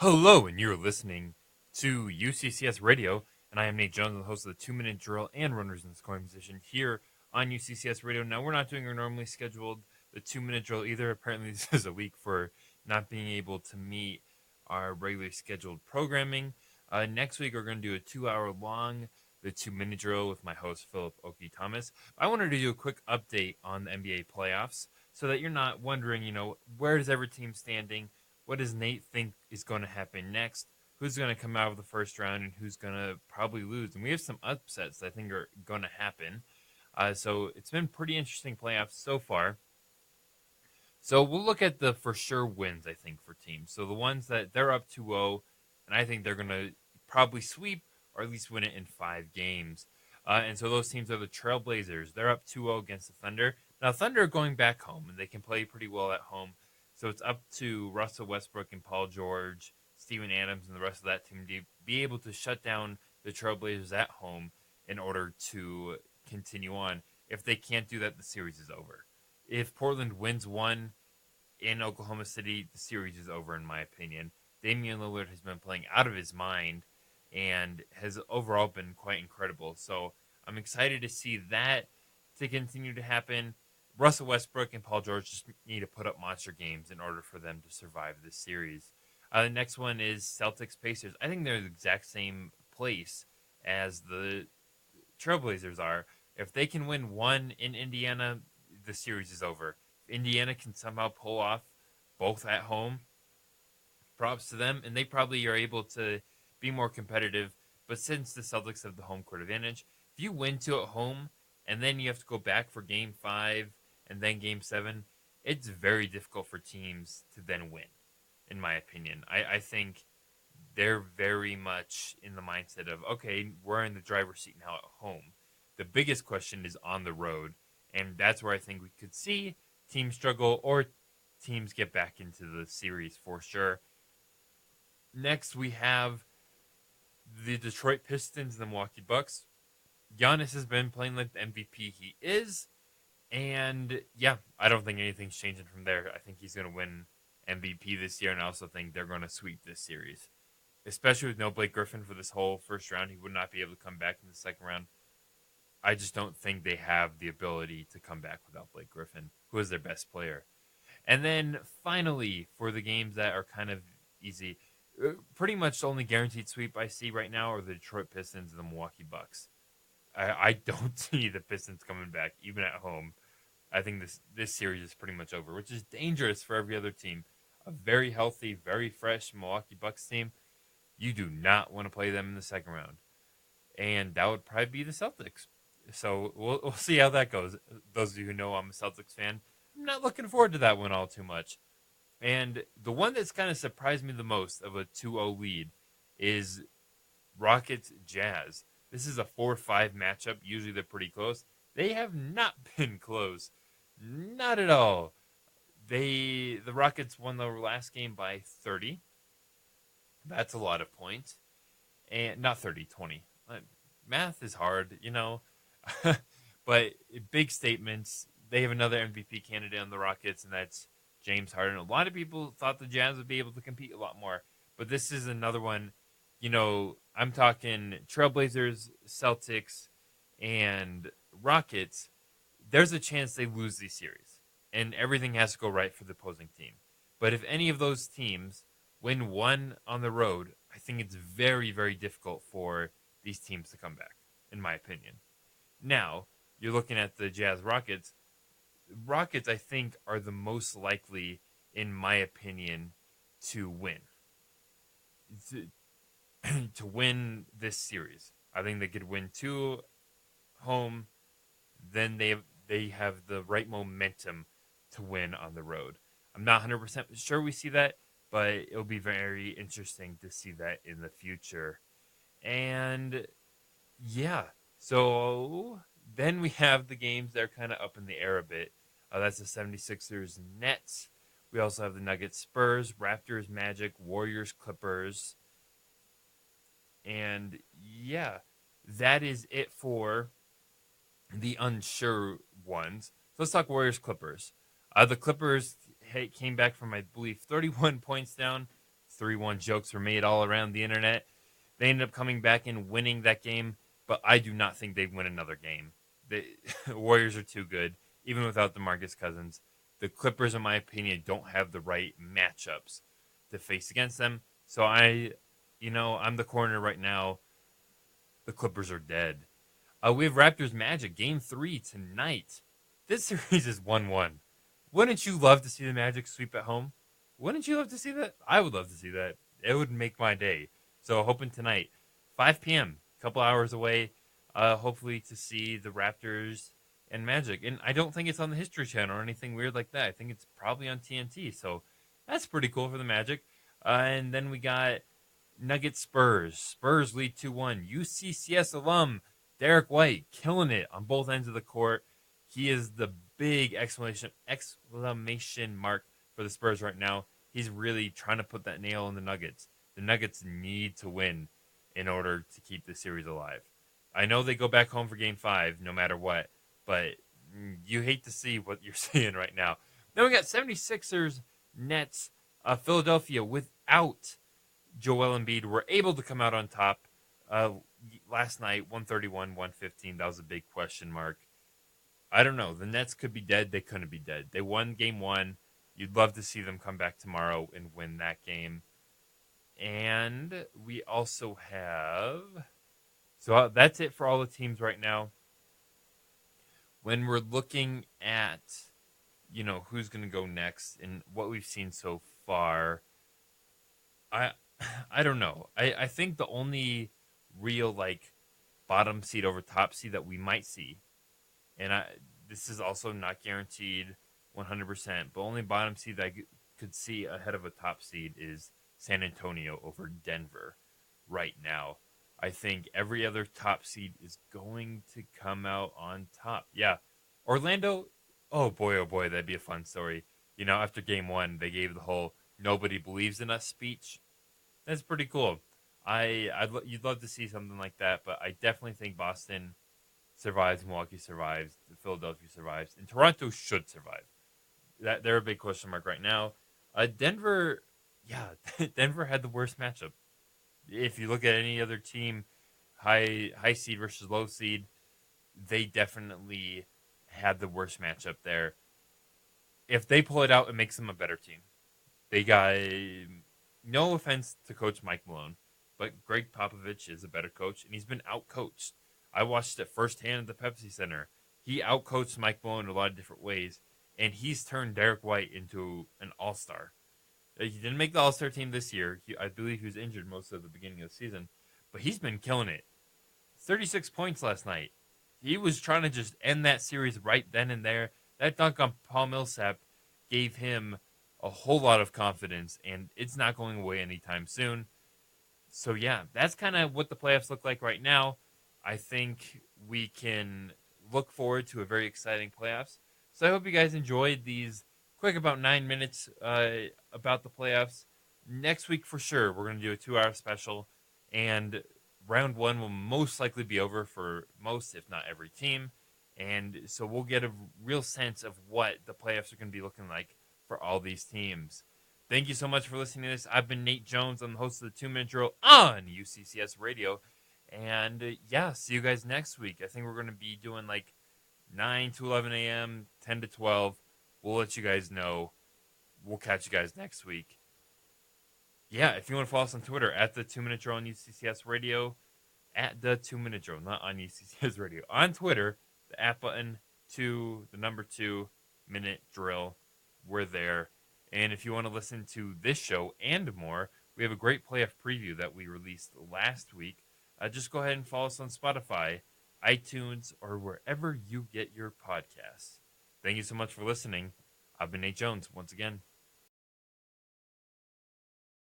Hello, and you're listening to UCCS Radio, and I am Nate Jones, the host of the 2 Minute Drill and Runners in Scoring Position here on UCCS Radio. Now, we're not doing our normally scheduled the 2 Minute Drill either. Apparently, this is a week for not being able to meet our regularly scheduled programming. Next week, we're going to do a 2 hour long the 2 Minute Drill with my host Philip Oki Thomas. I wanted to do a quick update on the NBA playoffs so that you're not wondering, where is every team standing? What does Nate think is going to happen next? Who's going to come out of the first round and who's going to probably lose? And we have some upsets that I think are going to happen. So it's been pretty interesting playoffs so far. So we'll look at the for sure wins, I think, for teams. So the ones that they're up 2-0, and I think they're going to probably sweep or at least win it in 5 games. And so those teams are the Trailblazers. They're up 2-0 against the Thunder. Now, Thunder are going back home, and they can play pretty well at home. So it's up to Russell Westbrook and Paul George, Steven Adams, and the rest of that team to be able to shut down the Trailblazers at home in order to continue on. If they can't do that, the series is over. If Portland wins one in Oklahoma City, the series is over, in my opinion. Damian Lillard has been playing out of his mind and has overall been quite incredible. So I'm excited to see that to continue to happen. Russell Westbrook and Paul George just need to put up monster games in order for them to survive this series. The next one is Celtics Pacers. I think they're the exact same place as the Trailblazers are. If they can win one in Indiana, the series is over. If Indiana can somehow pull off both at home, props to them, and they probably are able to be more competitive. But since the Celtics have the home court advantage, if you win two at home and then you have to go back for game 5 and then game 7, it's very difficult for teams to then win, in my opinion. I think they're very much in the mindset of, okay, we're in the driver's seat now at home. The biggest question is on the road, and that's where I think we could see teams struggle or teams get back into the series for sure. Next, we have the Detroit Pistons and the Milwaukee Bucks. Giannis has been playing like the MVP he is, and yeah, I don't think anything's changing from there. I think he's going to win MVP this year, and I also think they're going to sweep this series, especially with no Blake Griffin for this whole first round. He would not be able to come back in the second round. I just don't think they have the ability to come back without Blake Griffin, who is their best player. And then finally, for the games that are kind of easy, pretty much the only guaranteed sweep I see right now are the Detroit Pistons and the Milwaukee Bucks. I don't see the Pistons coming back, even at home. I think this series is pretty much over, which is dangerous for every other team. A very healthy, very fresh Milwaukee Bucks team, you do not want to play them in the second round. And that would probably be the Celtics. So we'll see how that goes. Those of you who know I'm a Celtics fan, I'm not looking forward to that one all too much. And the one that's kind of surprised me the most of a 2-0 lead is Rockets Jazz. This is a 4-5 matchup. Usually they're pretty close. They have not been close. Not at all. The Rockets won the last game by 30. That's a lot of points. And not 30, 20. Math is hard. But big statements. They have another MVP candidate on the Rockets, and that's James Harden. A lot of people thought the Jazz would be able to compete a lot more, but this is another one. I'm talking Trailblazers, Celtics, and Rockets. There's a chance they lose these series, and everything has to go right for the opposing team. But if any of those teams win one on the road, I think it's very, very difficult for these teams to come back, in my opinion. Now, you're looking at the Jazz Rockets. Rockets, I think, are the most likely, in my opinion, to win. To, to win this series. I think they could win 2 home, then they have the right momentum to win on the road. I'm not 100% sure we see that, but it'll be very interesting to see that in the future. And yeah, so then we have the games that are kind of up in the air a bit. That's the 76ers Nets. We also have the Nuggets Spurs, Raptors Magic, Warriors Clippers. And yeah, that is it for the unsure ones. So let's talk Warriors Clippers. The Clippers came back from, I believe, 31 points down, 3-1 jokes were made all around the internet. They ended up coming back and winning that game, but I do not think they'd win another game. The Warriors are too good, even without DeMarcus Cousins. The Clippers, in my opinion, don't have the right matchups to face against them. So I'm the corner right now. The Clippers are dead. We have Raptors Magic Game 3 tonight. This series is 1-1. Wouldn't you love to see the Magic sweep at home? Wouldn't you love to see that? I would love to see that. It would make my day. So hoping tonight, 5 p.m., a couple hours away, hopefully to see the Raptors and Magic. And I don't think it's on the History Channel or anything weird like that. I think it's probably on TNT. So that's pretty cool for the Magic. And then we got Nuggets Spurs. Spurs lead 2-1. UCCS alum Derek White killing it on both ends of the court. He is the big exclamation mark for the Spurs right now. He's really trying to put that nail in the Nuggets. The Nuggets need to win in order to keep the series alive. I know they go back home for Game 5 no matter what, but you hate to see what you're seeing right now. Then we got 76ers, Nets, Philadelphia without Joel Embiid were able to come out on top last night, 131-115. That was a big question mark. I don't know. The Nets could be dead. They couldn't be dead. They won Game 1. You'd love to see them come back tomorrow and win that game. And we also have... So that's it for all the teams right now. When we're looking at, who's going to go next and what we've seen so far, I don't know. I think the only real, bottom seed over top seed that we might see, and this is also not guaranteed 100%, but only bottom seed that I could see ahead of a top seed is San Antonio over Denver right now. I think every other top seed is going to come out on top. Yeah. Orlando, oh boy, that'd be a fun story. After Game 1, they gave the whole "nobody believes in us" speech. That's pretty cool. You'd love to see something like that, but I definitely think Boston survives, Milwaukee survives, Philadelphia survives, and Toronto should survive. They're a big question mark right now. Denver, Denver had the worst matchup. If you look at any other team, high seed versus low seed, they definitely had the worst matchup there. If they pull it out, it makes them a better team. They got, no offense to Coach Mike Malone, but Greg Popovich is a better coach, and he's been outcoached. I watched it firsthand at the Pepsi Center. He outcoached Mike Malone in a lot of different ways, and he's turned Derek White into an all-star. He didn't make the all-star team this year. I believe he was injured most of the beginning of the season, but he's been killing it. 36 points last night. He was trying to just end that series right then and there. That dunk on Paul Millsap gave him a whole lot of confidence, and it's not going away anytime soon. So, yeah, that's kind of what the playoffs look like right now. I think we can look forward to a very exciting playoffs. So I hope you guys enjoyed these quick about 9 minutes about the playoffs. Next week, for sure, we're going to do a 2-hour special, and round 1 will most likely be over for most, if not every team. And so we'll get a real sense of what the playoffs are going to be looking like for all these teams. Thank you so much for listening to this. I've been Nate Jones. I'm the host of the 2-Minute Drill on UCCS Radio. And see you guys next week. I think we're going to be doing 9 to 11 a.m., 10 to 12. We'll let you guys know. We'll catch you guys next week. Yeah, if you want to follow us on Twitter, at the 2-Minute Drill on UCCS Radio, at the 2-Minute Drill, not on UCCS Radio. On Twitter, the @ button, the number 2-Minute Drill. We're there. And if you want to listen to this show and more, we have a great playoff preview that we released last week. Just go ahead and follow us on Spotify, iTunes, or wherever you get your podcasts. Thank you so much for listening. I've been Nate Jones once again.